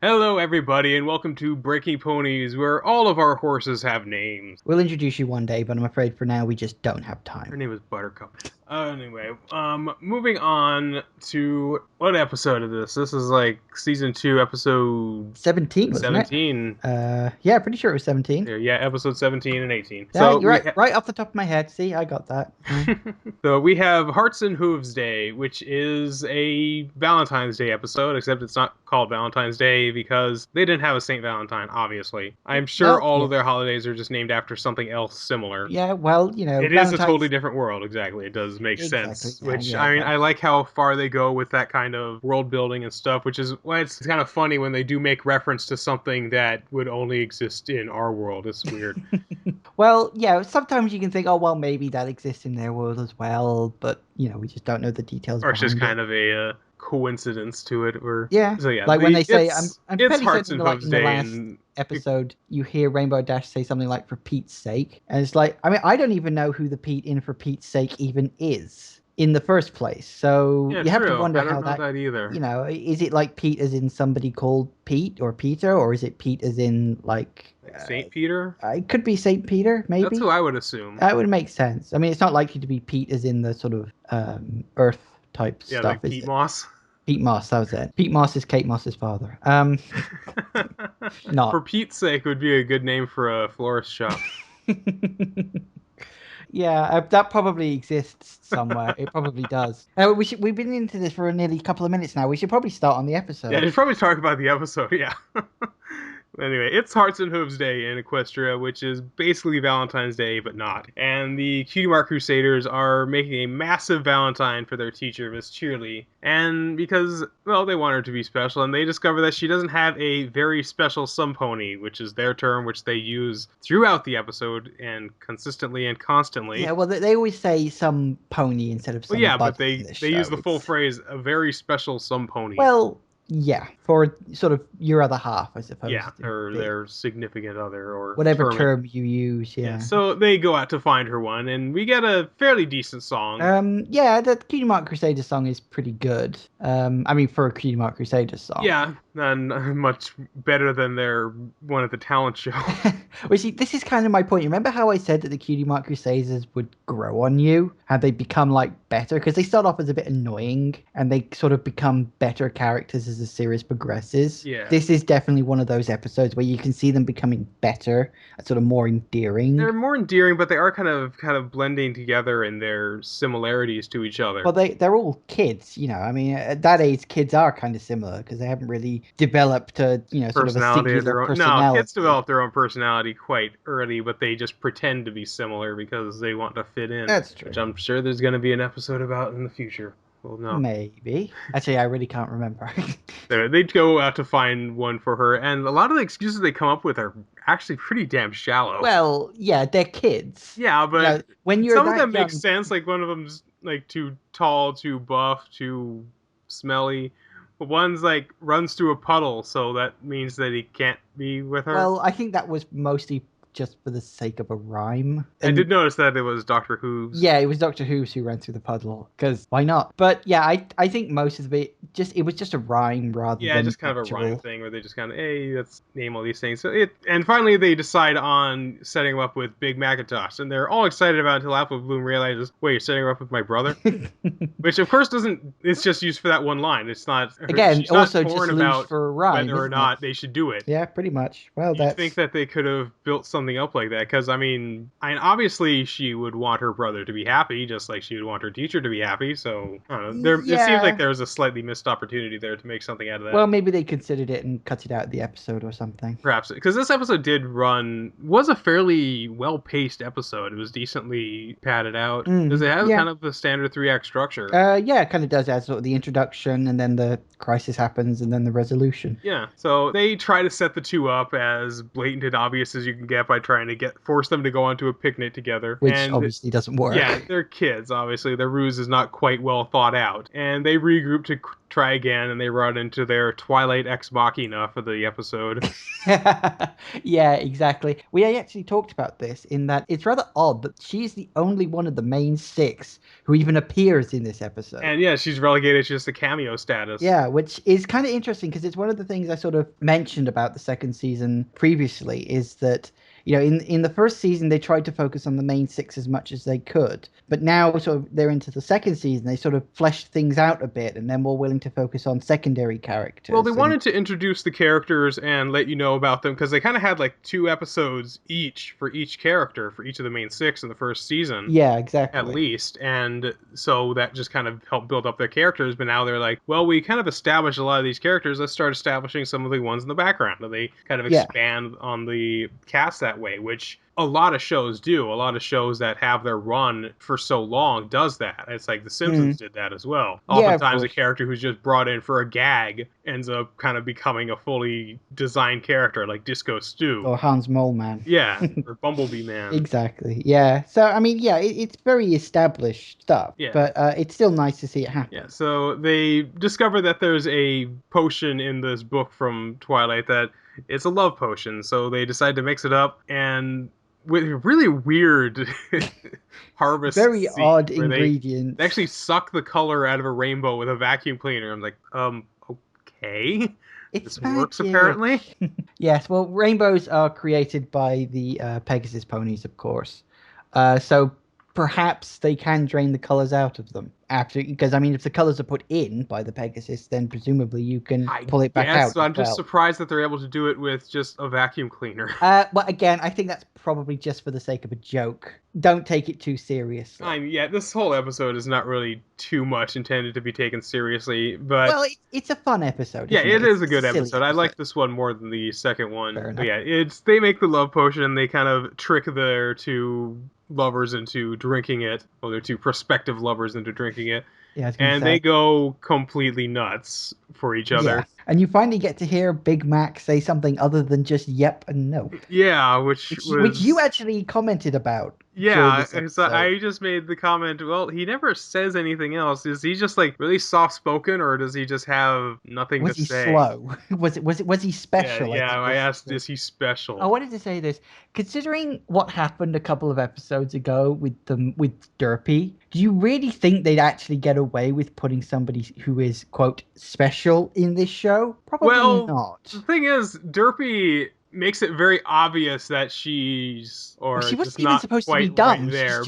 Hello, everybody, and welcome to Breaking Ponies, where all of our horses have names. We'll introduce you one day, but I'm afraid for now we just don't have Her time. name is Buttercup. Anyway, moving on to what episode of this? This is like season 2, episode 17, wasn't it? 17. Yeah, pretty sure it was 17. Yeah, episode 17 and 18. Yeah, So you're we right. Right off the top of my head. See, I got that. so we have Hearts and Hooves Day, which is a Valentine's Day episode, except it's not called Valentine's Day because they didn't have a Saint Valentine, obviously. I'm sure Well, all yeah. of their holidays are just named after something else similar. Yeah, well, It is a totally Valentine's... different world, exactly. It does make Exactly. sense. Yeah, Which, yeah, I mean, yeah. I like how far they go with that kind of world building and stuff, which is why it's kind of funny when they do make reference to something that would only exist in our world. It's weird. Well, yeah, sometimes you can think, oh, well, maybe that exists in their world as well, but, we just don't know the details Or it's just behind it. kind of a coincidence to it. Or Yeah, so yeah, like when they say, I'm it's fairly Hearts certain and that, like Hooves in the Day, last and episode, you hear Rainbow Dash say something like "for Pete's sake," and it's like, I mean, I don't even know who the Pete in "for Pete's sake" even is in the first place. So yeah, you have to true. wonder I don't how know that, that either. is it like Pete as in somebody called Pete or Peter, or is it Pete as in like, Like Saint Peter. it could be Saint Peter, That's who maybe. I would assume. That would make sense. I mean, it's not likely to be Pete as in the sort of Earth type Yeah, stuff, like is Pete it? Moss. Pete Moss, that was it. Pete Moss is Kate Moss's father. For Not. Pete's sake would be a good name for a florist shop. Yeah, that probably exists somewhere. It probably does. We've been into this for nearly a couple of minutes now. We should probably start on the Yeah, episode. they probably talk about the episode, yeah. Anyway, it's Hearts and Hooves Day in Equestria, which is basically Valentine's Day, but not. And the Cutie Mark Crusaders are making a massive Valentine for their teacher, Miss Cheerly. And because, well, they want her to be special, and they discover that she doesn't have a very special some pony, which is their term, which they use throughout the episode and consistently and constantly. Yeah, well, they always say some pony instead of Well, yeah, but somebody in they this they use show. the full It's phrase, a very special some pony. well, yeah, for sort of your other half, I suppose. Yeah, or their significant other or Whatever term it. term you use, Yeah, yeah. so they go out to find her one, and we get a fairly decent song. Yeah, the Cutie Mark Crusaders song is pretty good. I mean, for a Cutie Mark Crusaders song. Yeah, and much better than their one at the talent show. Well, see, this is kind of my point. Remember how I said that the Cutie Mark Crusaders would grow on you? How they become like better? Because they start off as a bit annoying and they sort of become better characters as the series progresses. Yeah. This is definitely one of those episodes where you can see them becoming better, sort of more endearing. They're more endearing, but they are kind of blending together in their similarities to each other. Well, they're all kids, I mean, at that age, kids are kind of similar because they haven't really developed a, sort of a Personality of singular their own. No, kids personality. develop their own personality quite early, but they just pretend to be similar because they want to fit in, That's which true. I'm sure there's going to be an episode about in the future. Well, no. Maybe. Actually, I really can't remember. They'd go out to find one for her, and a lot of the excuses they come up with are actually pretty damn shallow. Well, yeah, they're kids. Yeah, but When you're some of that them make young, sense. Like one of them's like too tall, too buff, too smelly. But one's like runs through a puddle, so that means that he can't be with her. well, I think that was mostly just for the sake of a rhyme. I And did notice that it was Doctor Who's. yeah, it was Doctor Who's who ran through the puddle, because why not? But yeah, I think most of it it was just a rhyme rather Yeah, than just kind of a rhyme actual. thing where they just kind of, hey, let's name all these things. And finally they decide on setting him up with Big Macintosh, and they're all excited about it until Apple Bloom realizes, wait, you're setting her up with my brother? Which of course doesn't. It's just used for that one line. It's not. Again, She's not also just torn loose about for a rhyme, whether or isn't it? not they should do it. Yeah, pretty much. Well, You'd think that's that they could have built something up like that, because I mean, obviously she would want her brother to be happy, just like she would want her teacher to be happy. So I don't know. There, it seems like yeah. there was a slightly missed opportunity there to make something out of that. Well, maybe they considered it and cut it out of the episode or something. Perhaps because this episode was a fairly well-paced episode. It was decently padded out. Does it have Yeah. kind of the standard 3 act structure? Yeah, it kind of does that sort of the introduction and then the crisis happens and then the resolution. Yeah, so they try to set the two up as blatant and obvious as you can get by trying to force them to go onto a picnic together. Which and obviously doesn't work. yeah, they're kids, obviously. Their ruse is not quite well thought out. And they regroup to try again, and they run into their Twilight Ex Machina for the episode. Yeah, exactly. We actually talked about this in that it's rather odd that she's the only one of the main six who even appears in this episode. And yeah, she's relegated to just a cameo status. Yeah, which is kind of interesting because it's one of the things I sort of mentioned about the second season previously is that, you know, in the first season they tried to focus on the main six as much as they could, but now sort of they're into the second season, they sort of fleshed things out a bit and they're more willing to focus on secondary characters. Well, they wanted to introduce the characters and let you know about them because they kind of had like 2 episodes each for each character, for each of the main 6 in the first season. Yeah, exactly. At least. And so that just kind of helped build up their characters. But now they're like, well, we kind of established a lot of these characters. Let's start establishing some of the ones in the background. And they kind of expand on the cast that way, which a lot of shows do. A lot of shows that have their run for so long does that. It's like The Simpsons did that as well. Oftentimes a character who's just brought in for a gag ends up kind of becoming a fully designed character, like Disco Stew. Or Hans Mole Man. Yeah, or Bumblebee Man. Exactly, yeah. So, I mean, yeah, it's very established stuff, yeah. But it's still nice to see it happen. Yeah, so they discover that there's a potion in this book from Twilight that it's a love potion, so they decide to mix it up, and with really weird harvest very odd where ingredients. They actually suck the color out of a rainbow with a vacuum cleaner. I'm like, okay. This works apparently. Yes, well, rainbows are created by the Pegasus ponies, of course. So perhaps they can drain the colors out of them after, because I mean, if the colors are put in by the Pegasus, then presumably you can pull it back out. So I'm just surprised that they're able to do it with just a vacuum cleaner. But again, I think that's probably just for the sake of a joke. Don't take it too seriously. Yeah, this whole episode is not really too much intended to be taken seriously, but well, it's a fun episode. Yeah, it is a good episode. I like this one more than the second one. But yeah, they make the love potion and they kind of trick their 2 lovers into drinking it, or their 2 prospective lovers into drinking it. Yeah, and they go completely nuts for each other. Yeah. And you finally get to hear Big Mac say something other than just yep and no. Yeah, which you actually commented about. Yeah, so I just made the comment, well, he never says anything else. Is he just like really soft spoken, or does he just have nothing to say? Was he slow? Was he special? Yeah, I asked, is he special? I wanted to say this. Considering what happened a couple of episodes ago with Derpy, do you really think they'd actually get away with putting somebody who is, quote, special in this show? Probably not. The thing is, Derpy makes it very obvious that she's she wasn't even supposed to be dumb. There,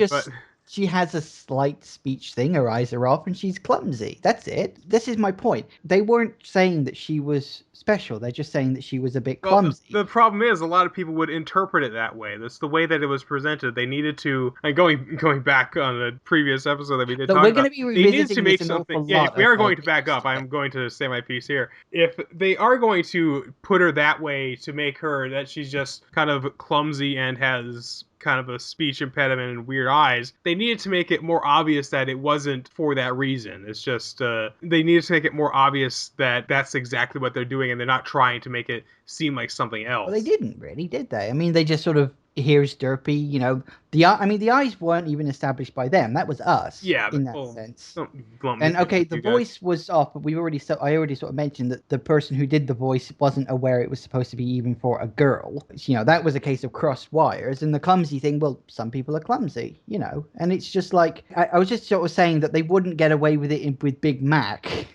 she has a slight speech thing, her eyes are off, and she's clumsy. That's it. This is my point. They weren't saying that she was special. They're just saying that she was a bit clumsy. The problem is a lot of people would interpret it that way. That's the way that it was presented. They needed to, and going back on a previous episode that we did talk about, going to be revisiting this an awful lot. Yeah, if we are going to back up, I'm going to say my piece here. If they are going to put her that way to make her that she's just kind of clumsy and has kind of a speech impediment and weird eyes, they needed to make it more obvious that it wasn't for that reason. It's just they needed to make it more obvious that that's exactly what they're doing and they're not trying to make it seem like something else. Well, they didn't really, did they? I mean, they just sort of, here's Derpy, you know, the eyes weren't even established by them. That was us. Yeah, in that sense. And okay, the voice was off, but I already sort of mentioned that the person who did the voice wasn't aware it was supposed to be even for a girl. You know, that was a case of crossed wires. And the clumsy thing, well, some people are clumsy, you know. And it's just like, I was just sort of saying that they wouldn't get away with it with Big Mac.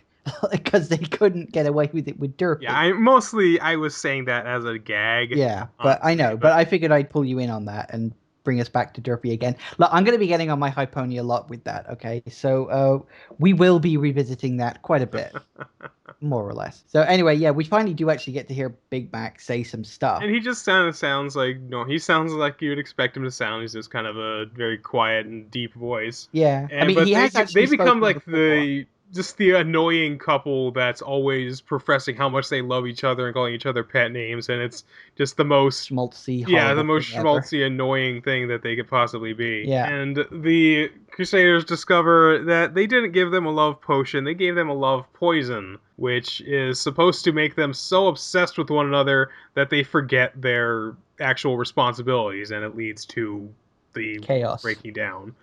Because they couldn't get away with it with Derpy. Yeah, I was saying that as a gag. Yeah, but I know. But I figured I'd pull you in on that and bring us back to Derpy again. Look, I'm going to be getting on my high pony a lot with that, okay? So we will be revisiting that quite a bit. More or less. So anyway, yeah, we finally do actually get to hear Big Mac say some stuff. And he just sounds like, he sounds like you would expect him to sound. He's just kind of a very quiet and deep voice. Yeah. I mean, they become like just the annoying couple that's always professing how much they love each other and calling each other pet names, and it's just the most schmaltzy, the most schmaltzy, annoying thing that they could possibly be. Yeah. And the Crusaders discover that they didn't give them a love potion, they gave them a love poison, which is supposed to make them so obsessed with one another that they forget their actual responsibilities, and it leads to the chaos breaking down.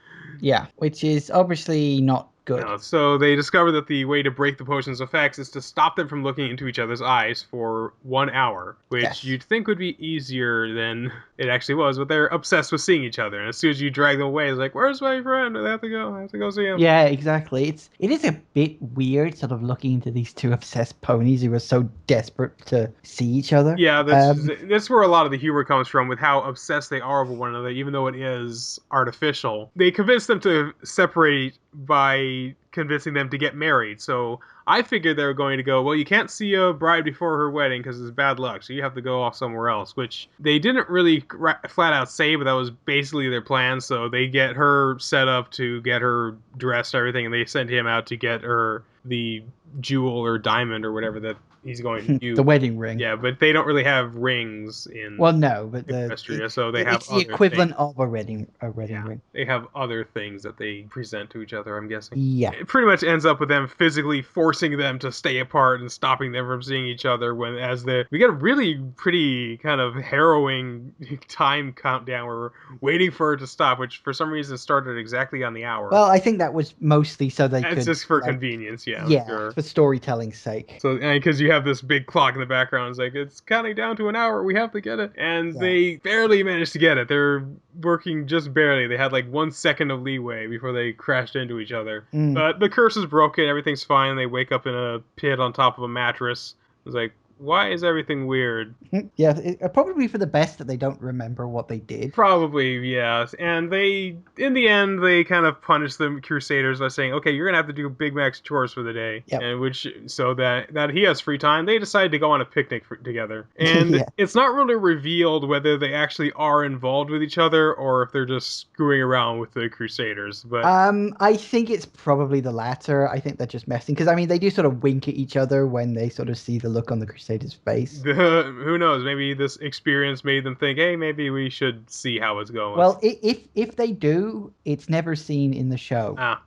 Yeah, which is obviously not good. So they discover that the way to break the potion's effects is to stop them from looking into each other's eyes for 1 hour, which Yes. you'd think would be easier than it actually was, but they're obsessed with seeing each other. And as soon as you drag them away, it's like, where's my friend? I have to go. I have to go see him. Yeah, exactly. It is a bit weird, sort of looking into these two obsessed ponies who are so desperate to see each other. Yeah, that's where a lot of the humor comes from with how obsessed they are with one another, even though it is artificial. They convince them to separate by convincing them to get married. So I figured they were going to go, well, you can't see a bride before her wedding because it's bad luck, so you have to go off somewhere else, which they didn't really flat out say, but that was basically their plan. So they get her set up to get her dressed and everything, and they send him out to get her the jewel or diamond or whatever that he's going to use. The wedding ring. Yeah, but they don't really have rings in Well, no, but Equestria, so they have it's the other equivalent things. of a wedding Yeah, ring. they have other things that they present to each other, I'm guessing. Yeah. It pretty much ends up with them physically forcing them to stay apart and stopping them from seeing each other we get a really pretty kind of harrowing time countdown where we're waiting for it to stop, which for some reason started exactly on the hour. Well, I think that was mostly so they It's could, just for like, convenience, yeah, I'm yeah, sure. for storytelling's sake. So, because you have this big clock in the background, it's like, it's counting down to an hour, we have to get it. And Yeah. they barely managed to get it. They're working just barely. They had like 1 second of leeway before they crashed into each other. But the curse is broken, everything's fine. They wake up in a pit on top of a mattress. It's like, why is everything weird? Yeah, probably for the best that they don't remember what they did. Probably, yes. And in the end, they kind of punish the Crusaders by saying, "Okay, you're gonna have to do Big Mac's chores for the day." Yep. And so that he has free time, they decide to go on a picnic together. And Yeah. it's not really revealed whether they actually are involved with each other or if they're just screwing around with the Crusaders. But I think it's probably the latter. I think they're just messing because I mean they do sort of wink at each other when they sort of see the look on the Crusaders' face. Who knows? Maybe this experience made them think, "Hey, maybe we should see how it's going." Well, if they do, it's never seen in the show. Ah.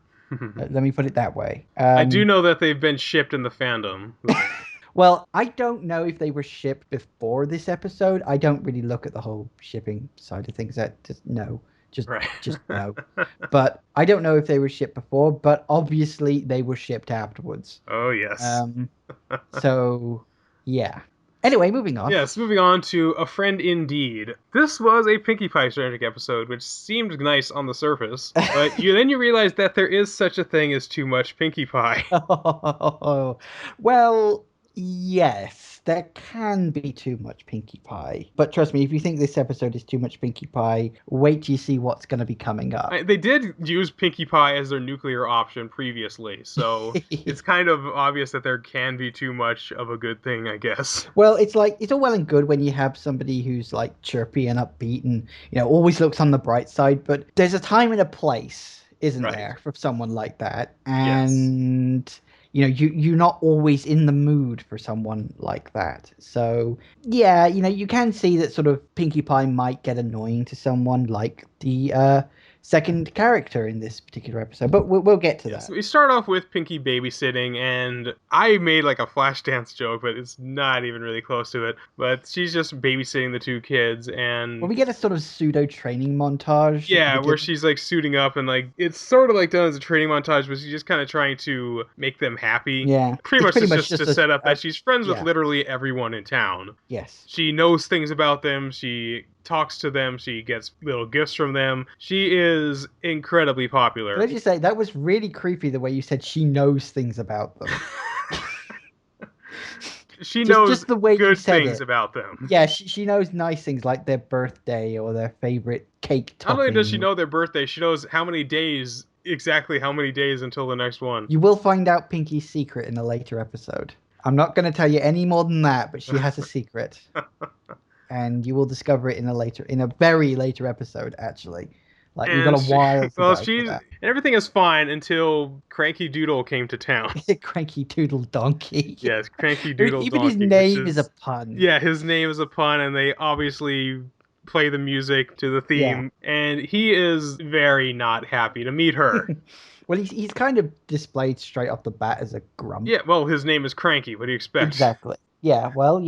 Let me put it that way. I do know that they've been shipped in the fandom. Well, I don't know if they were shipped before this episode. I don't really look at the whole shipping side of things. That just no, Right. just no. But I don't know if they were shipped before. But obviously they were shipped afterwards. Oh yes. So yeah. Anyway, moving on. Yes, moving on to A Friend Indeed. This was a Pinkie Pie centric episode, which seemed nice on the surface, but then you realize that there is such a thing as too much Pinkie Pie. Well, yes, there can be too much Pinkie Pie. But trust me, if you think this episode is too much Pinkie Pie, wait till you see what's going to be coming up. They did use Pinkie Pie as their nuclear option previously, so it's kind of obvious that there can be too much of a good thing, I guess. Well, it's like, it's all well and good when you have somebody who's like chirpy and upbeat and, always looks on the bright side, but there's a time and a place, isn't Right. there, for someone like that? Yes. And you're not always in the mood for someone like that. So yeah, you can see that sort of Pinkie Pie might get annoying to someone like the second character in this particular episode, but we'll get to that. So we start off with Pinkie babysitting, and I made like a Flashdance joke, but it's not even really close to it. But she's just babysitting the two kids, and well, we get a sort of pseudo training montage. yeah, where she's like suiting up, and like it's sort of like done as a training montage, but she's just kind of trying to make them happy. Yeah, pretty much it's just to set up that she's friends with yeah. literally everyone in town. Yes, she knows things about them. She talks to them. She gets little gifts from them. She is incredibly popular. Let me just say that was really creepy the way you said she knows things about them. She knows just the way good you said things it. about them. Yeah, she knows nice things like their birthday or their favorite cake topping. Not only does she know their birthday, she knows exactly how many days until the next one. You will find out Pinkie's secret in a later episode. I'm not going to tell you any more than that, but she has a secret. And you will discover it in a very later episode, actually. Like, you've got a while to go for that. Everything is fine until Cranky Doodle came to town. Cranky Doodle Donkey. Yes, Cranky Doodle Even Donkey. Even his name is a pun. Yeah, his name is a pun, and they obviously play the music to the theme, and he is very not happy to meet her. Well, he's kind of displayed straight off the bat as a grump. Yeah, well, his name is Cranky. What do you expect? Exactly. Yeah, well,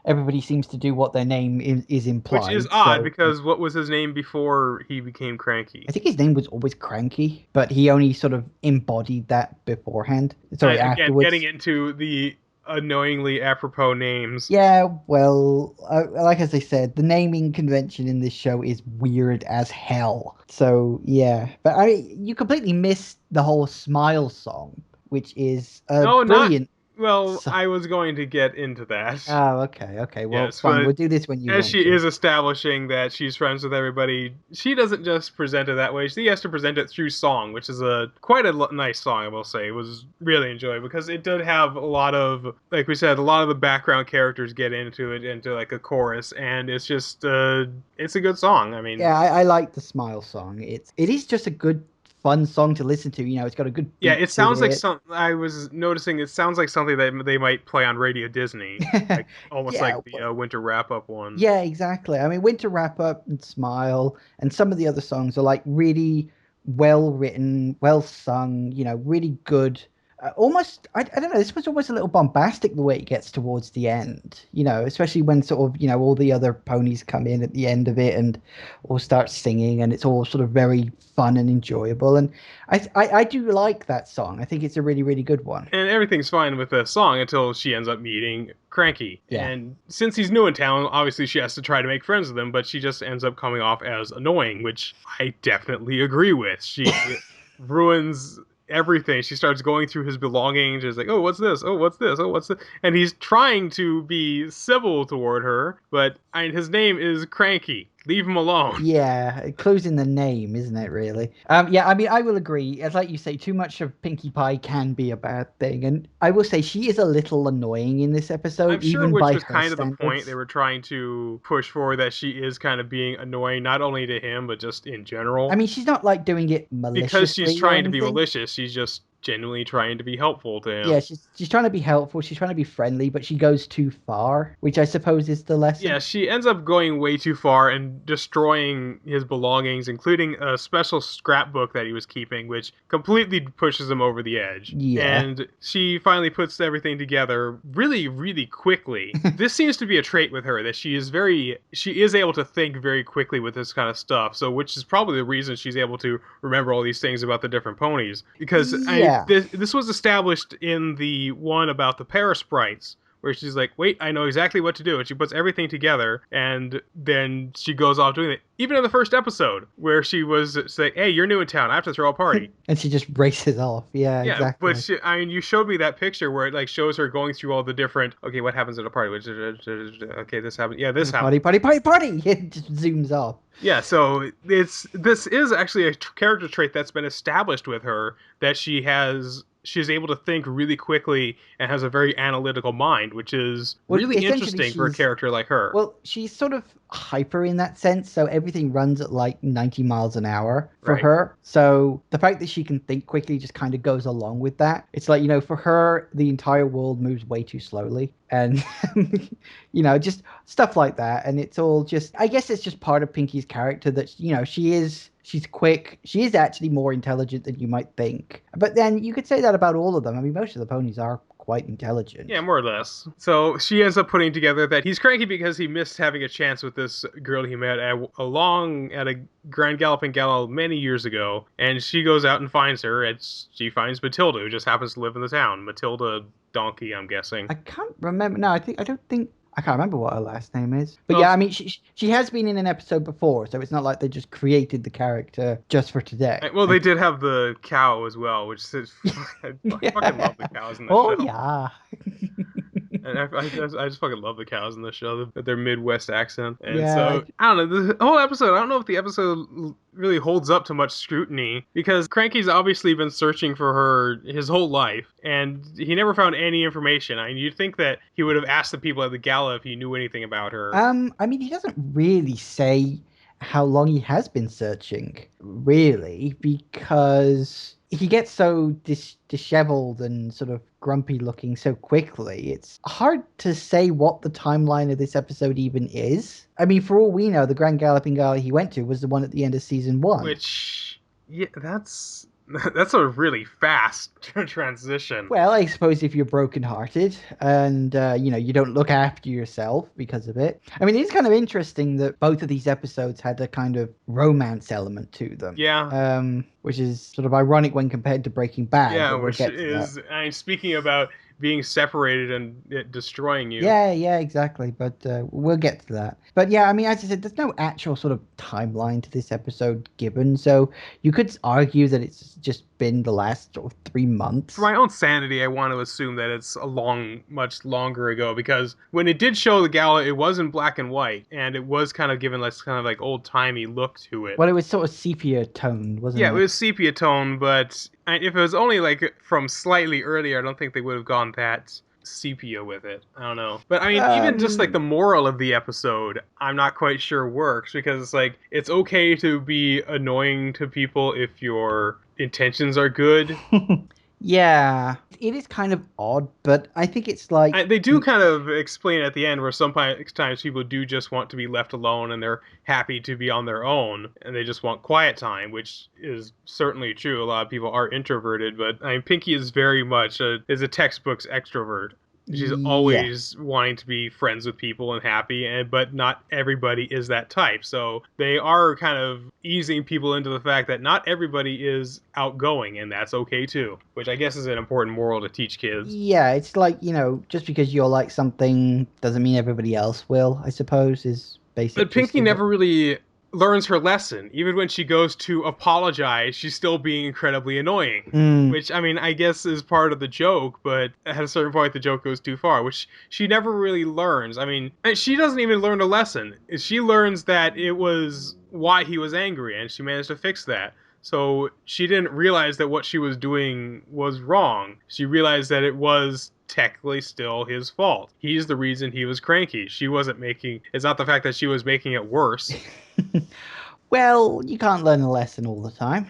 everybody seems to do what their name is Which is implied. odd So because what was his name before he became I Cranky? think his name was always Cranky, but he only sort of embodied that beforehand. Sorry, Again, getting afterwards. into the annoyingly apropos names. Yeah, well, like as I said, the naming convention in this show is weird as hell. So yeah, but you completely missed the whole Smile song, which is a No, not brilliant well. song. I was going to get into that. Oh, okay, okay. Well, Yes, fine. but We'll do this when you as want she to. is establishing that she's friends with everybody, she doesn't just present it that way. She has to present it through song, which is a quite a nice song. I will say it was really enjoyable because it did have a lot of, like we said, a lot of the background characters get into it into like a chorus, and it's just it's a good song. I mean, Yeah, I like the Smile song. It is just a good, fun song to listen to. It's got a good yeah, beat it to sounds like it. some. I was noticing it sounds like something that they might play on Radio Disney, like almost Yeah, like the winter wrap up one. yeah, exactly. I mean, Winter Wrap Up and Smile and some of the other songs are like really well written, well sung, really good. Almost, I don't know, this was almost a little bombastic the way it gets towards the end, especially when sort of, all the other ponies come in at the end of it and all start singing and it's all sort of very fun and enjoyable. And I do like that song. I think it's a really, really good one. And everything's fine with the song until she ends up meeting Cranky. Yeah. And since he's new in town, obviously she has to try to make friends with him, but she just ends up coming off as annoying, which I definitely agree with. She ruins everything. She starts going through his belongings. She's like, oh, what's this? Oh, what's this? Oh, what's this? And he's trying to be civil toward her, but his name is Cranky. Leave him alone. Yeah, clues in the name, isn't it, really? Yeah, I mean, I will agree. As like you say, too much of Pinkie Pie can be a bad thing. And I will say she is a little annoying in this I'm episode, sure even which by was her kind of the point they standards. were trying to push for, that she is kind of being annoying not only to him but just in I general. mean, she's not like doing it Because she's maliciously or trying to be anything. malicious, she's just genuinely trying to be helpful to Yeah, him. she's trying to be helpful, she's trying to be friendly, but she goes too far, which I suppose is the lesson. Yeah, she ends up going way too far and destroying his belongings, including a special scrapbook that he was keeping, which completely pushes him over the edge. Yeah. And she finally puts everything together really, really quickly. This seems to be a trait with her, that she is able to think very quickly with this kind of stuff. So, which is probably the reason she's able to remember all these things about the different ponies. Because Yeah. this was established in the one about the Parasprites, where she's like, wait, I know exactly what to do. And she puts everything together, and then she goes off doing it. Even in the first episode, where she was saying, hey, you're new in town. I have to throw a party. And she just races off. Yeah, Yeah, but exactly. I mean, you showed me that picture where it like shows her going through all the different. Okay, what happens at a party? Okay, this happened. Yeah, this happened. Party, party, party, party! It just zooms off. Yeah, so this is actually a character trait that's been established with her, that she's able to think really quickly and has a very analytical mind, which is Well, really essentially, interesting for a character like her. she's sort of hyper in that sense. So everything runs at like 90 miles an hour for Right. her. So the fact that she can think quickly just kind of goes along with that. It's like, for her, the entire world moves way too slowly. And, just stuff like that. And it's all just, I guess it's just part of Pinkie's character that, she's quick. She is actually more intelligent than you might think. But then you could say that about all of them. I mean, most of the ponies are quite Yeah, intelligent. more or less. So she ends up putting together that he's cranky because he missed having a chance with this girl he met at a Grand Galloping Gala many years ago, and she goes out and finds her, and she finds Matilda, who just happens to live in the town. Matilda Donkey, I'm guessing. I can't remember. No, I don't think I can't remember what her last name is. But Well, yeah, I mean, she has been in an episode before, so it's not like they just created the character just for today. they did have the cow as well, which is I fucking love the Yeah. cows in the Oh show. yeah. And I just fucking love the cows in the show, their Midwest accent. And Yeah. so, I don't know, the whole episode, I don't know if the episode really holds up to much scrutiny, because Cranky's obviously been searching for her his whole life, and he never found any information. I mean, you'd think that he would have asked the people at the gala if he knew anything about her. I mean, he doesn't really say how long he has been searching, really, because he gets so disheveled and sort of grumpy looking so quickly. It's hard to say what the timeline of this episode even is. I mean, for all we know, the Grand Galloping Gala he went to was the one at the end of season one. Which, yeah, that's That's a really fast transition. Well, I suppose if you're brokenhearted and you don't look after yourself because of it. I mean, it's kind of interesting that both of these episodes had a kind of romance element to them. Yeah, Which is sort of ironic when compared to Breaking Bad, yeah, but we'll which get to that. is, I mean, speaking about being separated and it destroying you. Yeah, exactly. But we'll get to that. But yeah, I mean, as I said, there's no actual sort of timeline to this episode given. So you could argue that it's just been the last sort of three For months. my own sanity, I want to assume that it's much longer ago because when it did show the gala, it was in black and white, and it was kind of given this kind of like old timey look to it. Well, it was sort of sepia toned, wasn't Yeah, it it? was sepia tone, but if it was only like from slightly earlier, I don't think they would have gone that sepia with it. I don't know. But I mean, even just like the Um, moral of the episode, I'm not quite sure works because it's like it's okay to be annoying to people if your intentions are good. yeah, it is kind of odd, but I think it's like, They do kind of explain at the end where sometimes people do just want to be left alone and they're happy to be on their own and they just want quiet time, which is certainly true. A lot of people are introverted, but I mean, Pinkie is very much is a textbook's extrovert. She's yeah. always wanting to be friends with people and happy, but not everybody is that type. So they are kind of easing people into the fact that not everybody is outgoing, and that's okay too. Which I guess is an important moral to teach kids. Yeah, it's like, just because you're like something doesn't mean everybody else will, I suppose, is basic But gist Pinkie of it. never really learns her lesson. Even when she goes to apologize, she's still being incredibly annoying. Mm. Which, I mean, I guess is part of the joke, but at a certain point, the joke goes too far, which she never really learns. I mean, she doesn't even learn a lesson. She learns that it was why he was angry, and she managed to fix that. So she didn't realize that what she was doing was wrong. She realized that it was technically still his fault. He's the reason he was cranky. She wasn't making, it's not the fact that she was making it worse. Well, you can't learn a lesson all the time.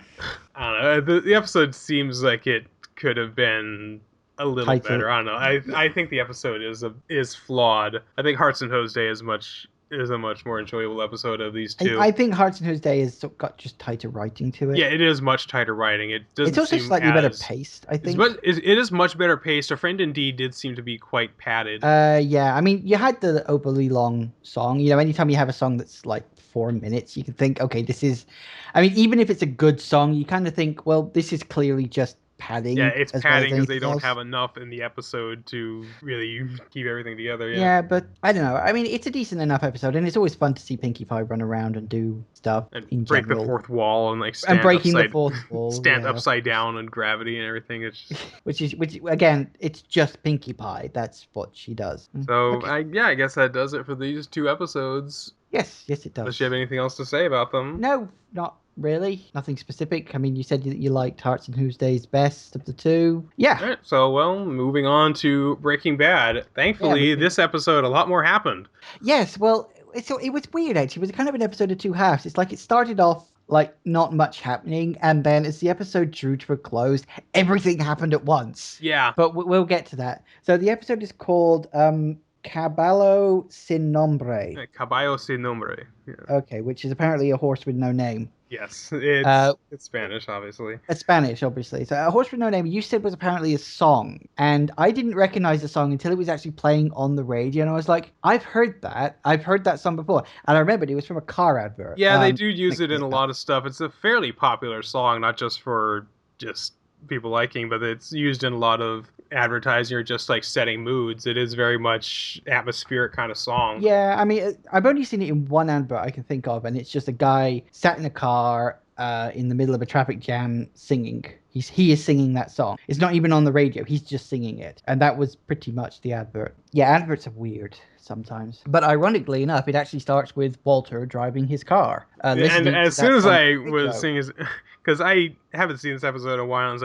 I don't know. The episode seems like it could have been a little Title. better. I don't know. I think the episode is flawed. I think Hearts and Hose Day is a much more enjoyable episode of these two. I think Hearts and Hooves Day has got just tighter writing to Yeah, it. it is much tighter writing. It It's doesn't also seem slightly better as paced, I think. it is much better paced. A Friend Indeed did seem to be quite padded. Yeah, I mean, you had the overly long song. Anytime you have a song that's like 4 minutes, you can think, okay, this is. I mean, even if it's a good song, you kind of think, well, this is clearly just Yeah, padding it's as well as padding because they anything don't else. have enough in the episode to really keep everything together. Yeah, Yeah, but I don't know. I mean, it's a decent enough episode, and it's always fun to see Pinkie Pie run around and do stuff and in break the general. fourth wall and like And breaking the fourth wall, stand yeah. upside down and gravity and everything. It's just Which again, it's just Pinkie Pie. That's what she does. so. Okay. I guess that does it for these two episodes. Yes, it Unless you have does. anything else to say about them. No, not really. Nothing specific. I mean, you said that you liked Hearts and Who's Day's best of the two. Yeah. All right, so well, moving on to Breaking Bad. Yeah, Thankfully, moving. this episode a lot more happened. Yes, well, it was weird actually. It was kind of an episode of two halves. It's like it started off like not much happening, and then as the episode drew to a close, everything happened at once. Yeah, But we'll get to that. So the episode is called Caballo sin nombre. Caballo sin nombre. Yeah. Okay, which is apparently a horse with no name. Yes, Uh, it's Spanish, obviously. A Spanish, obviously. So a horse with no name, you said was apparently a song, and I didn't recognize the song until it was actually playing on the radio, and I was like, I've heard that. I've heard that song before, and I remembered it was from a car advert. Yeah, they do use it in a Matchmaker. lot of stuff. It's a fairly popular song, not just for just people liking, but it's used in a lot of advertising or just like setting moods. It is very much atmospheric kind of song. Yeah, I mean, I've only seen it in one advert I can think of, and it's just a guy sat in a car in the middle of a traffic jam singing. He is singing that song. It's not even on the radio. He's just singing it, and that was pretty much the advert. Yeah, adverts are weird sometimes, but ironically enough, it actually starts with Walter driving his car, And listening to as that soon as song on I the was radio. seeing his, because I haven't seen this episode in a while, and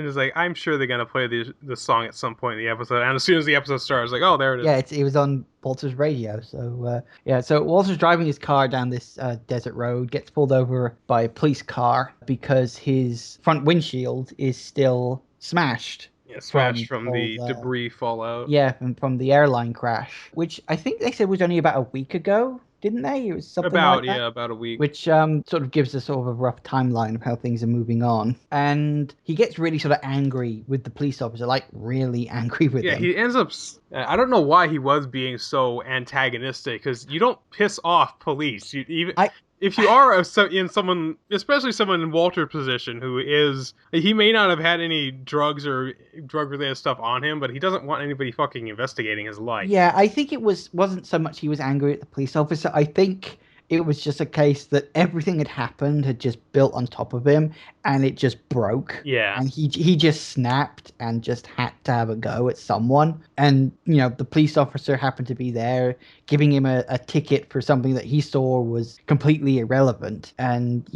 it's like I'm sure they're gonna play the song at some point in the episode. And as soon as the episode starts, I was like, oh, there it is. Yeah, it was on Walter's radio. So yeah, so Walter's driving his car down this desert road, gets pulled over by a police car because his front windshield is still smashed Yeah, from smashed from all the the debris fallout. yeah from the airline crash, which I think they said was only about a week ago. didn't they? It was something like that. About a week. Which sort of gives us sort of a rough timeline of how things are moving on. And he gets really sort of angry with the police officer, like really angry with Yeah, him. he ends up. I don't know why he was being so antagonistic, because you don't piss off police. You even I if you are in someone, especially someone in Walter's position, who is, he may not have had any drugs or drug related stuff on him, but he doesn't want anybody fucking investigating his life. Yeah, I think it wasn't so much he was angry at the police officer. I think it was just a case that everything had happened had just built on top of him and it just broke. Yeah. And he just snapped and just had to have a go at someone. And, the police officer happened to be there giving him a ticket for something that he saw was completely irrelevant. And,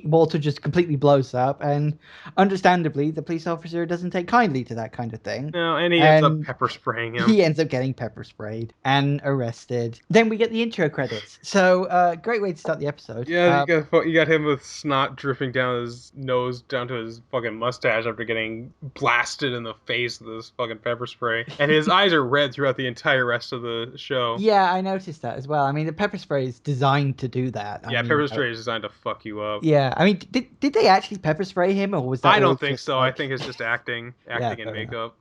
Walter just completely blows up. And understandably, the police officer doesn't take kindly to that kind of thing. No, and he ends up And pepper spraying him. he ends up getting pepper sprayed and arrested. Then we get the intro credits. So, great way to start the episode. Yeah, you got him with snot dripping down his nose, down to his fucking mustache after getting blasted in the face with this fucking pepper spray, and his eyes are red throughout the entire rest of the show. Yeah, I noticed that as well. I mean, the pepper spray is designed to do that. Yeah, pepper spray is designed to fuck you up. Yeah, I mean, did they actually pepper spray him, or was that? I don't think so. I think it's just acting and makeup.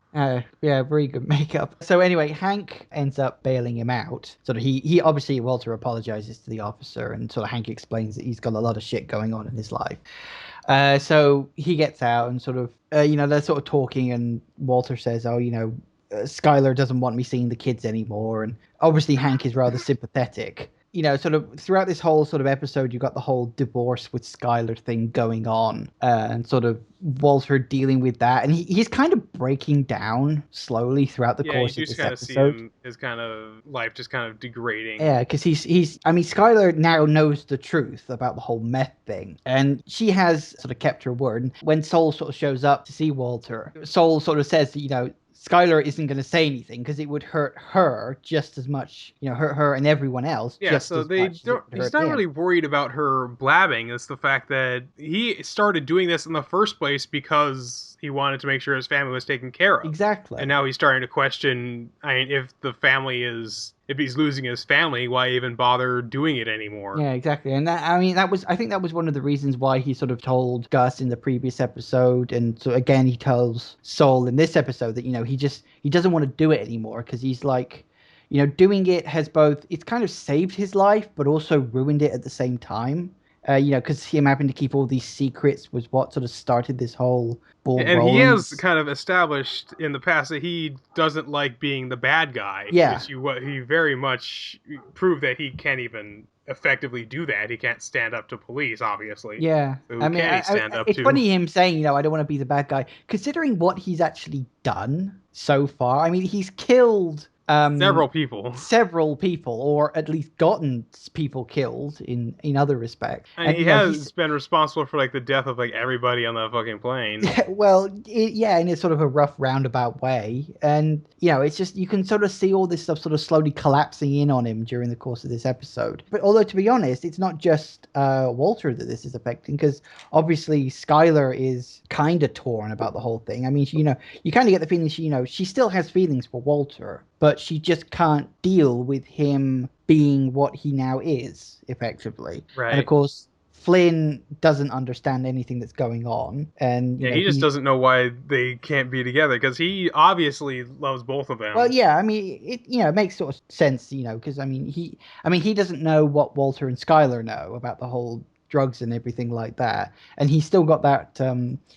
Yeah, very good makeup. So anyway, Hank ends up bailing him out. Sort of, he obviously, Walter apologizes to the officer, and sort of Hank explains that he's got a lot of shit going on in his life. So he gets out and sort of, they're sort of talking, and Walter says, Skylar doesn't want me seeing the kids anymore. And obviously Hank is rather sympathetic. Sort of throughout this whole sort of episode, you got the whole divorce with Skylar thing going on, and sort of Walter dealing with that, and he's kind of breaking down slowly throughout the course of this episode. See his kind of life just kind of degrading. Yeah, because Skylar now knows the truth about the whole meth thing, and she has sort of kept her word. When Sol sort of shows up to see Walter, Sol sort of says that, Skylar isn't going to say anything because it would hurt her just as much, hurt her and everyone else. Yeah, so he's not really worried about her blabbing. It's the fact that he started doing this in the first place because he wanted to make sure his family was taken care of. Exactly. And now he's starting to question, if he's losing his family, why even bother doing it anymore? Yeah, exactly. And I think that was one of the reasons why he sort of told Gus in the previous episode, and so again he tells Sol in this episode that he doesn't want to do it anymore, because he's like, doing it has it's kind of saved his life but also ruined it at the same time. Because him having to keep all these secrets was what sort of started this whole ball rolling. And he has kind of established in the past that he doesn't like being the bad guy. Yeah. He very much proved that he can't even effectively do that. He can't stand up to police, obviously. Yeah. So it's funny him saying, I don't want to be the bad guy, considering what he's actually done so far. I mean, he's killed several people, or at least gotten people killed in other respects. And he has been responsible for the death of everybody on that fucking plane. Well, in a sort of a rough roundabout way. And it's just, you can sort of see all this stuff sort of slowly collapsing in on him during the course of this episode. But although, to be honest, it's not just Walter that this is affecting, because obviously Skylar is kind of torn about the whole thing. I mean, you kind of get the feeling she still has feelings for Walter, but she just can't deal with him being what he now is, effectively. Right. And of course, Flynn doesn't understand anything that's going on, and he just doesn't know why they can't be together, because he obviously loves both of them. Well, yeah, I mean, it makes sort of sense, because he doesn't know what Walter and Skylar know about the whole drugs and everything like that, and he's still got that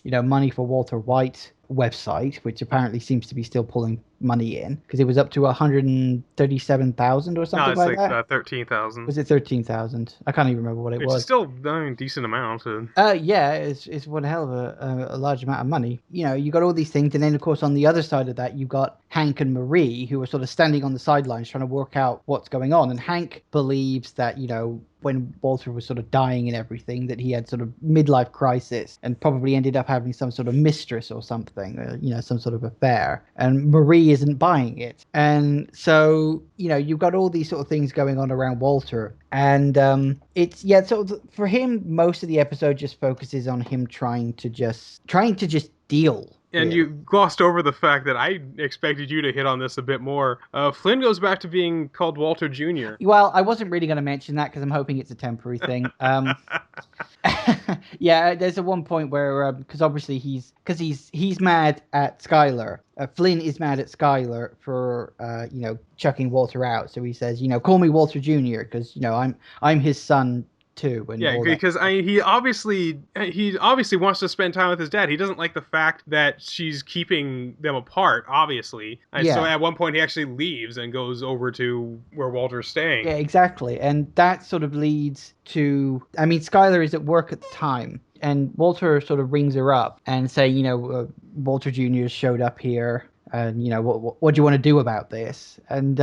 money for Walter White website, which apparently seems to be still pulling money in, because it was up to 137,000 or something like that. No, it's 13,000. Was it 13,000? I can't even remember what it was. It's still a decent amount. Yeah, it's one hell of a large amount of money. You got all these things, and then of course on the other side of that, you got Hank and Marie, who are sort of standing on the sidelines trying to work out what's going on. And Hank believes that when Walter was sort of dying and everything, that he had sort of midlife crisis and probably ended up having some sort of mistress or something, some sort of affair. And Marie isn't buying it. And so, you've got all these sort of things going on around Walter. And for him, most of the episode just focuses on him trying to just deal And really. you glossed over the fact that I expected you to hit on this a bit more. Flynn goes back to being called Walter Jr. Well, I wasn't really going to mention that because I'm hoping it's a temporary thing. Yeah, there's a one point where because obviously he's mad at Skylar. Flynn is mad at Skylar for chucking Walter out. So he says, call me Walter Jr. because I'm his son too and Yeah, all that because stuff. he obviously wants to spend time with his dad. He doesn't like the fact that she's keeping them apart. Obviously, so Yeah. at one point he actually leaves and goes over to where Walter's staying. Yeah, exactly. And that sort of leads to, I mean, Skylar is at work at the time, and Walter sort of rings her up and say, Walter Jr. showed up here, and what do you want to do about this? And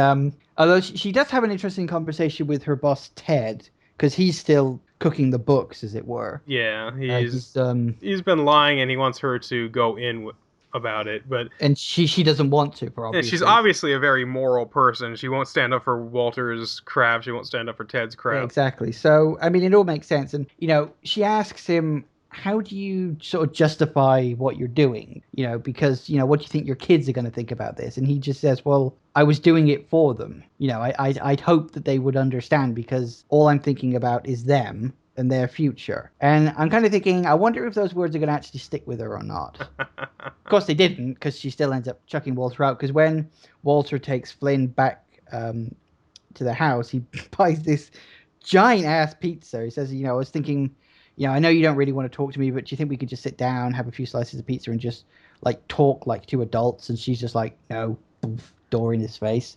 although she does have an interesting conversation with her boss Ted, because he's still cooking the books, as it were. Yeah, He's he's been lying and he wants her to go in about it, but and she doesn't want to for and she's obvious reasons. obviously a very moral person. She won't stand up for Walter's crap. She won't stand up for Ted's Yeah, crap. exactly. So, I mean, it all makes sense. And, she asks him, how do you sort of justify what you're doing? Because, what do you think your kids are going to think about this? And he just says, well, I was doing it for them. I'd hope that they would understand because all I'm thinking about is them and their future. And I'm kind of thinking, I wonder if those words are going to actually stick with her or not. Of course, they didn't because she still ends up chucking Walter out. Because when Walter takes Flynn back to the house, he buys this giant ass pizza. He says, I was thinking, I know you don't really want to talk to me, but do you think we could just sit down, have a few slices of pizza, and just like talk like two adults? And she's just like, no, poof, door in his face.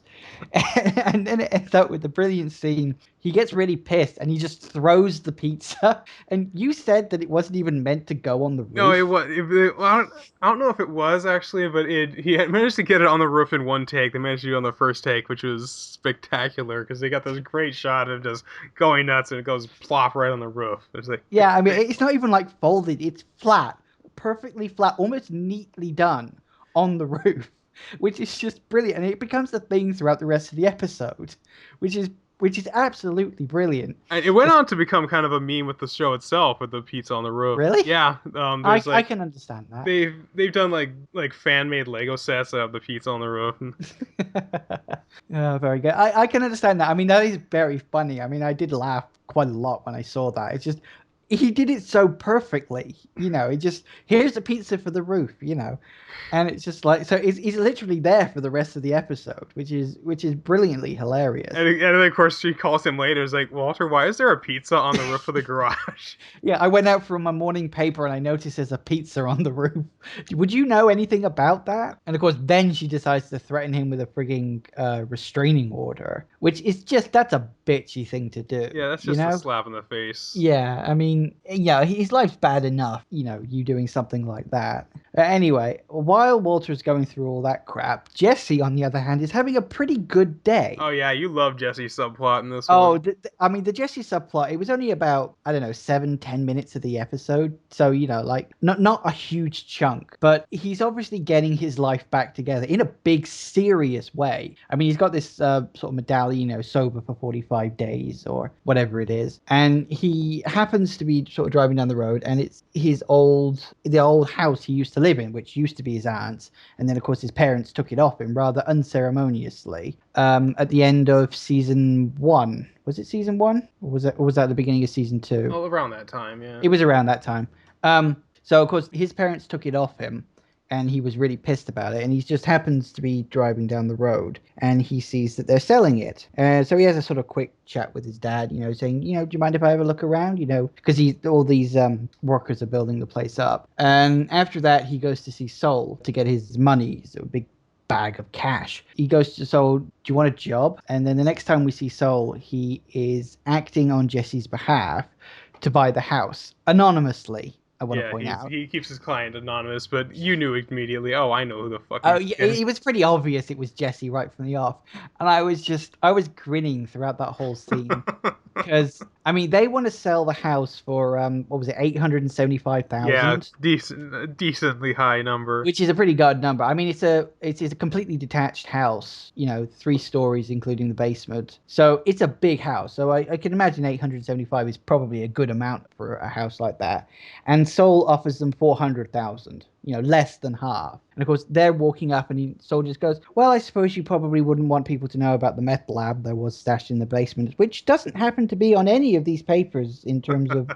And then it ends up with the brilliant scene. He gets really pissed and he just throws the pizza. And you said that it wasn't even meant to go on the No, it roof. was. Well, I don't know if it was actually, but he had managed to get it on the roof in one take. They managed to do it on the first take, which was spectacular because they got this great shot of just going nuts and it goes plop right on the roof. It's like, Yeah, I mean, it's not even like folded, it's flat, perfectly flat, almost neatly done on the roof, which is just brilliant. And it becomes the thing throughout the rest of the episode, which is which is absolutely brilliant. and it went It's- on to become kind of a meme with the show itself with the pizza on the roof. really? Yeah, I there's I like can understand that. they've done like fan made Lego sets that have the pizza on the roof. Oh, very good. I can understand that. I mean, that is very funny. I mean, I did laugh quite a lot when I saw that. It's just he did it so perfectly. It just here's the pizza for the roof. And it's just like so he's literally there for the rest of the episode, which is brilliantly hilarious. And then of course she calls him later. Is like, Walter, why is there a pizza on the roof of the garage? Yeah, I went out for my morning paper and I noticed there's a pizza on the roof. Would you know anything about that? And of course, then she decides to threaten him with a frigging restraining order, which is just that's a bitchy thing to do, Yeah, that's you just a know? slap in the face. Yeah, I mean, yeah, his life's bad enough, you doing something like that. Anyway, while Walter's going through all that crap, Jesse, on the other hand, is having a pretty good day. Oh yeah, you love Jesse's subplot in this Oh, one. I mean, the Jesse subplot, it was only about, I don't know, 7, 10 minutes of the episode. So, like, not a huge chunk, but he's obviously getting his life back together in a big, serious way. I mean, he's got this sort of medallion, sober for 45 days or whatever it is. And he happens to be sort of driving down the road, and it's the old house he used to live in, which used to be his aunt's. And then, of course, his parents took it off him rather unceremoniously at the end of season one. Was it season one? Or was that the beginning of season two? Oh, around that time, yeah. It was around that time. So, of course, his parents took it off him. And he was really pissed about it. And he just happens to be driving down the road and he sees that they're selling it. So he has a sort of quick chat with his dad, saying, do you mind if I have a look around? Because all these workers are building the place up. And after that, he goes to see Soul to get his money. So a big bag of cash. He goes to Soul, do you want a job? And then the next time we see Soul, he is acting on Jesse's behalf to buy the house anonymously. I want to Yeah, point out. he keeps his client anonymous, but you knew immediately. Oh, I know who the fuck Oh he yeah, is. it was pretty obvious it was Jesse right from the off, and I was grinning throughout that whole scene because I mean they want to sell the house for what was it, 875 Yeah, thousand, decently high number. which is a pretty good number. I mean it's a completely detached house, 3 stories including the basement, so it's a big house. So I can imagine 875 is probably a good amount for a house like that, and Soul offers them 400,000. less than half. And of course, they're walking up, and Soul just goes, "Well, I suppose you probably wouldn't want people to know about the meth lab that was stashed in the basement," which doesn't happen to be on any of these papers in terms of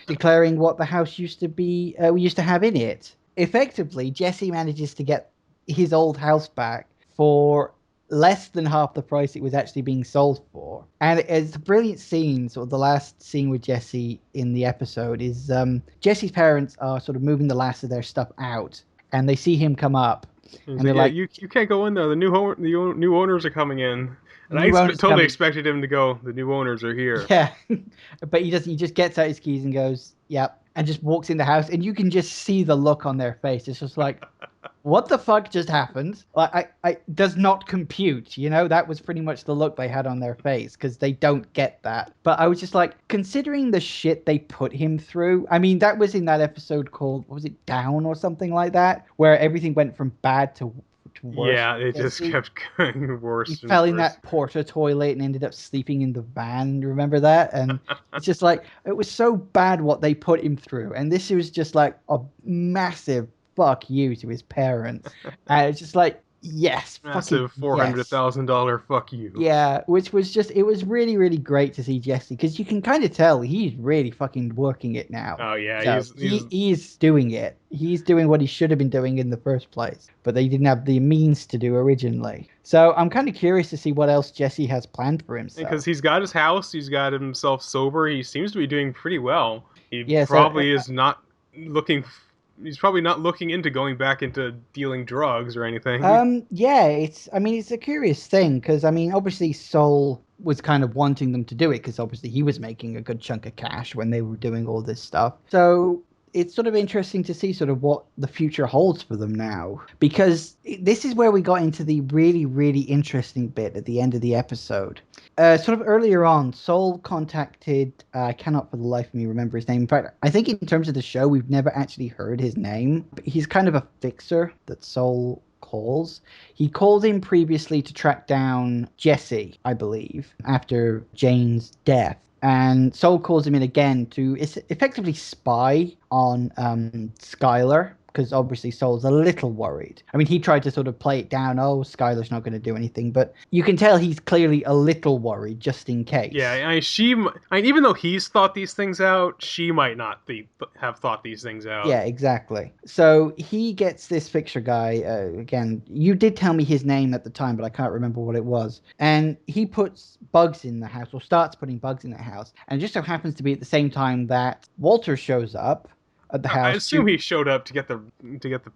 declaring what the house used to be, we used to have in it. Effectively, Jesse manages to get his old house back for less than half the price it was actually being sold for. And it's a brilliant scene. Sort of the last scene with Jesse in the episode is Jesse's parents are sort of moving the last of their stuff out, and they see him come up, He's and like, they're yeah, like, you can't go in there. New owners are coming in. And "New owners totally coming." expected him to go, the new owners are here. Yeah, but he doesn't. He just gets out his keys and goes, "Yep," and just walks in the house, and you can just see the look on their face. It's just like, what the fuck just happened? Like, I does not compute. That was pretty much the look they had on their face because they don't get that. But I was just like, considering the shit they put him through. I mean, that was in that episode called, what was it, Down or something like that, where everything went from bad to worse. Yeah, it just kept going He worse and fell in worse. that porta toilet and ended up sleeping in the van. Remember that? And it's just like, it was so bad what they put him through. And this was just like a massive fuck you to his parents. And it's just like, yes, fucking Massive yes. $400,000 fuck you. Yeah, which was just, it was really, really great to see Jesse because you can kind of tell he's really fucking working it now. Oh yeah, So he's he's doing it. He's doing what he should have been doing in the first place, but they didn't have the means to do originally. So I'm kind of curious to see what else Jesse has planned for himself. because he's got his house, he's got himself sober. He seems to be doing pretty well. He Yeah, so probably is not looking. He's probably not looking into going back into dealing drugs or anything. yeah, I mean, it's a curious thing because, I mean, obviously Soul was kind of wanting them to do it because obviously he was making a good chunk of cash when they were doing all this stuff. So it's sort of interesting to see sort of what the future holds for them now because this is where we got into the really, really interesting bit at the end of the episode. Sort of earlier on, Soul contacted, I cannot for the life of me remember his name. In fact, I think in terms of the show, we've never actually heard his name. He's kind of a fixer that Soul calls. He called him previously to track down Jesse, I believe, after Jane's death. And Soul calls him in again to effectively spy on Skylar, because obviously Soul's a little worried. I mean, he tried to sort of play it down. Oh, Skylar's not going to do anything, but you can tell he's clearly a little worried just in case. Yeah, even though he's thought these things out, she might not have thought these things out. Yeah, exactly. So he gets this fixture guy. Again, you did tell me his name at the time, but I can't remember what it was. And he puts bugs in the house, or starts putting bugs in the house. And it just so happens to be at the same time that Walter shows up at the house. I assume he showed up to get the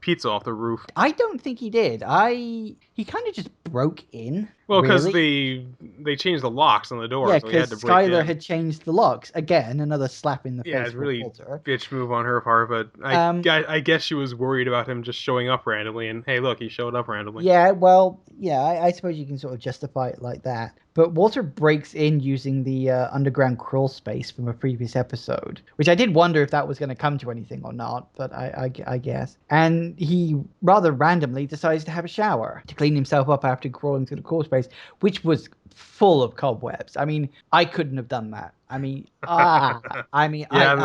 pizza off the roof. I don't think he did. He kind of just broke in. Well, because really. they changed the locks on the doors, Yeah, so he had because to break Skylar in. had changed the locks again. Another slap in the Yeah, face it's for really Walter. bitch move on her part, but I guess she was worried about him just showing up randomly. And hey, look, he showed up randomly. Yeah, well, yeah, I suppose you can sort of justify it like that. But Walter breaks in using the underground crawl space from a previous episode, which I did wonder if that was going to come to anything or not, but I guess. And he rather randomly decides to have a shower to clean himself up after crawling through the crawl space, which was full of cobwebs. I mean, I couldn't have done that. I mean, Yeah,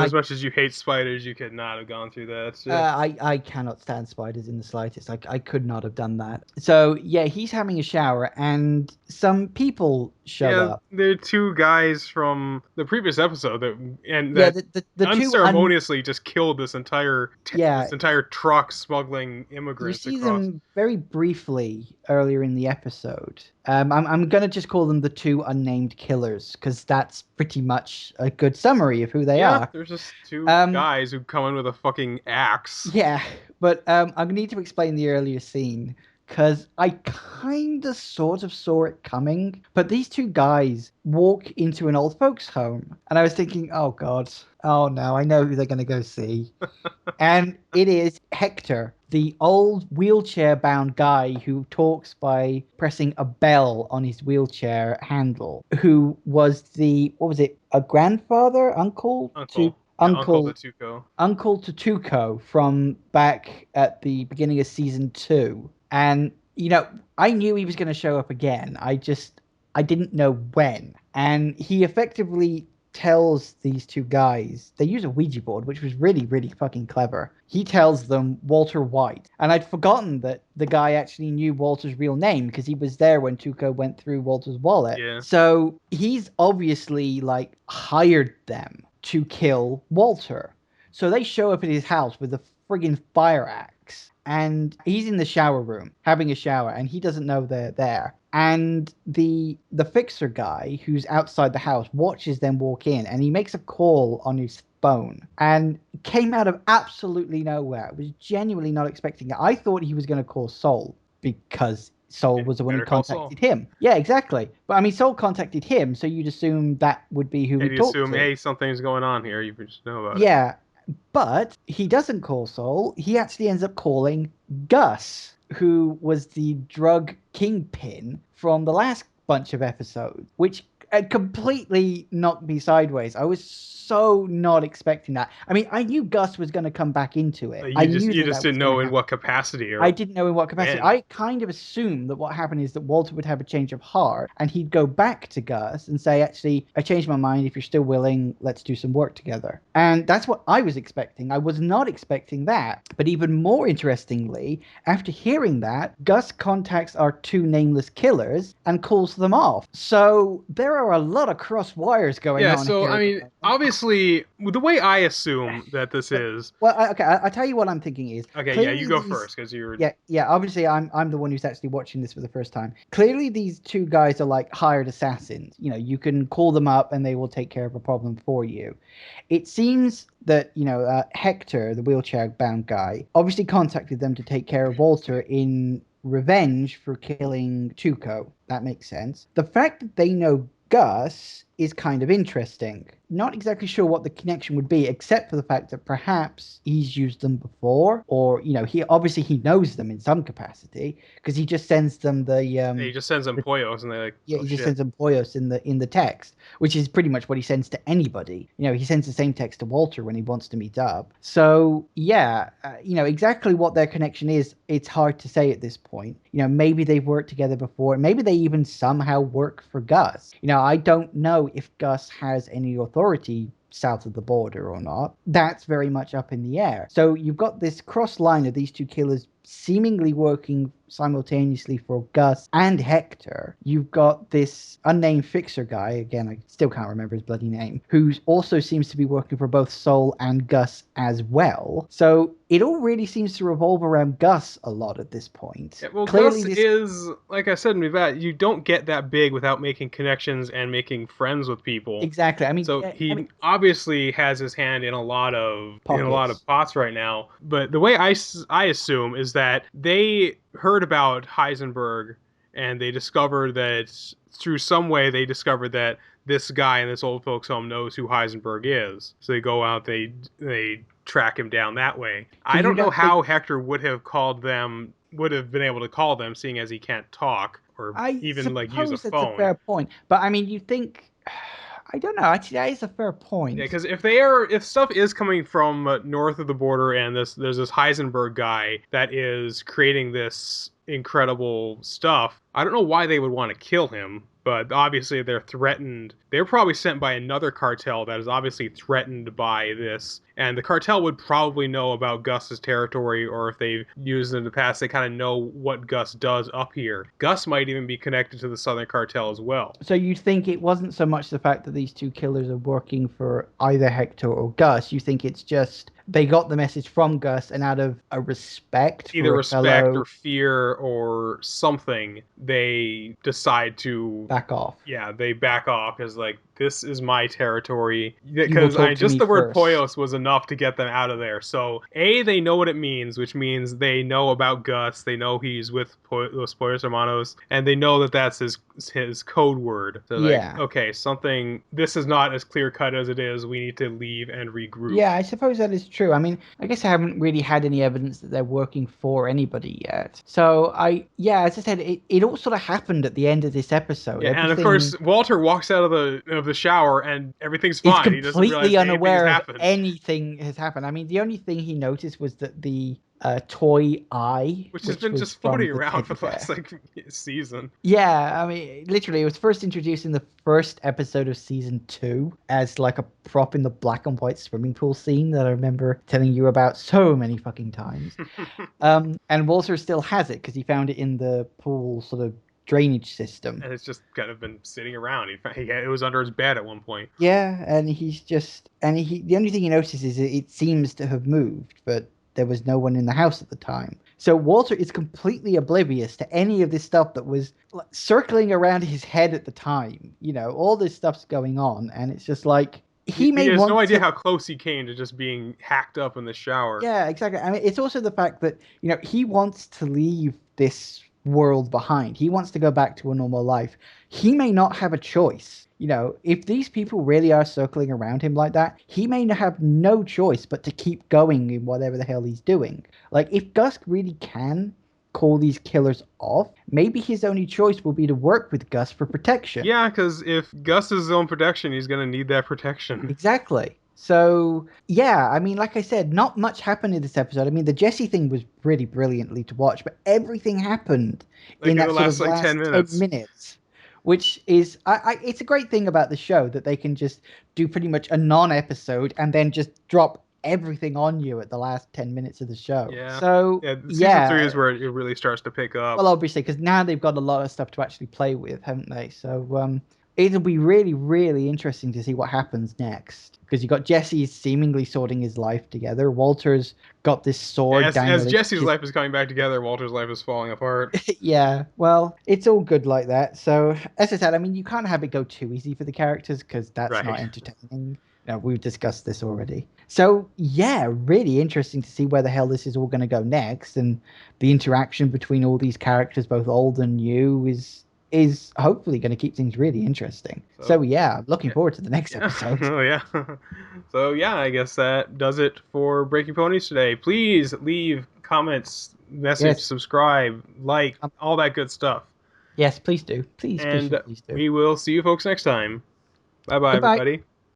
as much as you hate spiders, you could not have gone through that. I cannot stand spiders in the slightest. I could not have done that. So yeah, he's having a shower, and some people show up. There are two guys from the previous episode that the unceremoniously just killed this entire Yeah. this entire truck smuggling You immigrants see across. them very briefly earlier in the episode. I'm gonna just call them the two unnamed killers because that's pretty much a good summary of who they are. There's just two guys who come in with a fucking axe. Yeah, but I'm gonna need to explain the earlier scene because I kind of sort of saw it coming. But these two guys walk into an old folks' home, and I was thinking, oh god, oh no, I know who they're gonna go see, and it is Hector, the old wheelchair-bound guy who talks by pressing a bell on his wheelchair handle, who was a grandfather, uncle to Uncle to Tuco from back at the beginning of season 2. And, I knew he was going to show up again. I didn't know when. And he effectively tells these two guys, they use a Ouija board, which was really, really fucking clever. He tells them Walter White. And I'd forgotten that the guy actually knew Walter's real name because he was there when Tuco went through Walter's wallet. Yeah. So he's obviously like hired them to kill Walter. So they show up at his house with a friggin' fire axe. And he's in the shower room having a shower, and he doesn't know they're there. And the fixer guy who's outside the house watches them walk in, and he makes a call on his phone, and it came out of absolutely nowhere. I was genuinely not expecting it. I thought he was going to call Soul because Soul was the one who contacted him. Yeah, exactly. But I mean, Soul contacted him, so you'd assume that would be who we talked to. And you assume, hey, something's going on here. You just know about it. Yeah, but he doesn't call Soul. He actually ends up calling Gus, who was the drug kingpin from the last bunch of episodes, which completely knocked me sideways. I was so not expecting that. I mean, I knew Gus was going to come back into it. You just didn't know in what capacity. I didn't know in what capacity. I kind of assumed that what happened is that Walter would have a change of heart and he'd go back to Gus and say, actually, I changed my mind. If you're still willing, let's do some work together. And that's what I was expecting. I was not expecting that. But even more interestingly, after hearing that, Gus contacts our two nameless killers and calls them off. So there are a lot of cross wires going on. Yeah, so I mean, obviously, the way I assume that this is. Well, okay, I'll tell you what I'm thinking is. Okay, clearly, yeah, you go first because you're. Yeah. Obviously, I'm the one who's actually watching this for the first time. Clearly, these two guys are like hired assassins. You know, you can call them up and they will take care of a problem for you. It seems that Hector, the wheelchair-bound guy, obviously contacted them to take care of Walter in revenge for killing Tuco. That makes sense. The fact that they know Gus is kind of interesting. Not exactly sure what the connection would be, except for the fact that perhaps he's used them before, or he knows them in some capacity because he just sends them he just sends them Poyos and they're like, he just sends them Poyos in the text, which is pretty much what he sends to anybody. He sends the same text to Walter when he wants to meet up. So yeah, exactly what their connection is, it's hard to say at this point. Maybe they've worked together before, maybe they even somehow work for Gus. I don't know if Gus has any authority south of the border or not. That's very much up in the air. So you've got this cross line of these two killers seemingly working simultaneously for Gus and Hector. You've got this unnamed fixer guy, again, I still can't remember his bloody name, who also seems to be working for both Soul and Gus as well. So it all really seems to revolve around Gus a lot at this point. Yeah, well, clearly Gus is, like I said, you don't get that big without making connections and making friends with people. Exactly. I mean, so he obviously has his hand in a lot of pots right now. But the way I assume is that they heard about Heisenberg and they discovered that through some way they discovered that this guy in this old folks home knows who Heisenberg is. So they go out, they track him down that way. So I don't know how Hector would have been able to call them, seeing as he can't talk or even use a phone. I suppose that's a fair point. But I mean, you think, I don't know. Actually, that is a fair point. Yeah, because if stuff is coming from north of the border and there's this Heisenberg guy that is creating this incredible stuff, I don't know why they would want to kill him. But obviously they're threatened. They're probably sent by another cartel that is obviously threatened by this. And the cartel would probably know about Gus's territory, or if they've used it in the past, they kind of know what Gus does up here. Gus might even be connected to the Southern Cartel as well. So you think it wasn't so much the fact that these two killers are working for either Hector or Gus, you think it's just they got the message from Gus and out of a respect, either respect or fear or something, they decide to back off. Yeah, they back off because this is my territory. Because just the word Poyos was enough to get them out of there. So they know what it means, which means they know about Gus. They know he's with Los Poyos Hermanos, and they know that that's his code word. So okay, this is not as clear cut as it is. We need to leave and regroup. Yeah, I suppose that is true. I mean, I guess I haven't really had any evidence that they're working for anybody yet. So as I said, it all sort of happened at the end of this episode. Yeah, and of course Walter walks out of the shower and everything's fine. He's completely unaware of anything has happened. I mean, the only thing he noticed was that the toy eye, Which has which been was just from floating the around teddy for the bear. last like season. Yeah, I mean, literally, it was first introduced in the first episode of season 2 as like a prop in the black and white swimming pool scene that I remember telling you about so many fucking times. And Walter still has it because he found it in the pool sort of drainage system. And it's just kind of been sitting around. It was under his bed at one point. Yeah, and he's just, and he, the only thing he notices is it seems to have moved, but there was no one in the house at the time. So Walter is completely oblivious to any of this stuff that was like, circling around his head at the time. You know, all this stuff's going on, and it's just like he He may has no want idea to. how close he came to just being hacked up in the shower. Yeah, exactly. I mean, it's also the fact that, he wants to leave this world behind. He wants to go back to a normal life. He may not have a choice. If these people really are circling around him like that, he may have no choice but to keep going in whatever the hell he's doing. Like, if Gus really can call these killers off, maybe his only choice will be to work with Gus for protection. Yeah, because if Gus is his own protection, he's gonna need that protection. Exactly. So, yeah, I mean, like I said, not much happened in this episode. I mean, the Jesse thing was really brilliantly to watch, but everything happened Like in in the that sort last of like 10 last 10 minutes. minutes, which is, it's a great thing about the show that they can just do pretty much a non-episode and then just drop everything on you at the last 10 minutes of the show. Yeah. So, Yeah, season 3 yeah, is where it really starts to pick up. well, obviously, because now they've got a lot of stuff to actually play with, haven't they? So it'll be really, really interesting to see what happens next. Because you've got Jesse seemingly sorting his life together. Walter's got this sword As dangling. Jesse's life is coming back together, Walter's life is falling apart. Yeah, well, it's all good like that. So, as I said, I mean, you can't have it go too easy for the characters because that's not Right. entertaining. We've discussed this already. So, yeah, really interesting to see where the hell this is all going to go next, and the interaction between all these characters, both old and new, is hopefully going to keep things really interesting. So, yeah, looking Yeah. forward to the next Yeah. episode. Oh, yeah. So, yeah, I guess that does it for Breaking Ponies today. Please leave comments, message, Yes, subscribe, like, um, all that good stuff. yes, please do. Please, please, And please do. we will see you folks next time. Bye bye, Goodbye. everybody.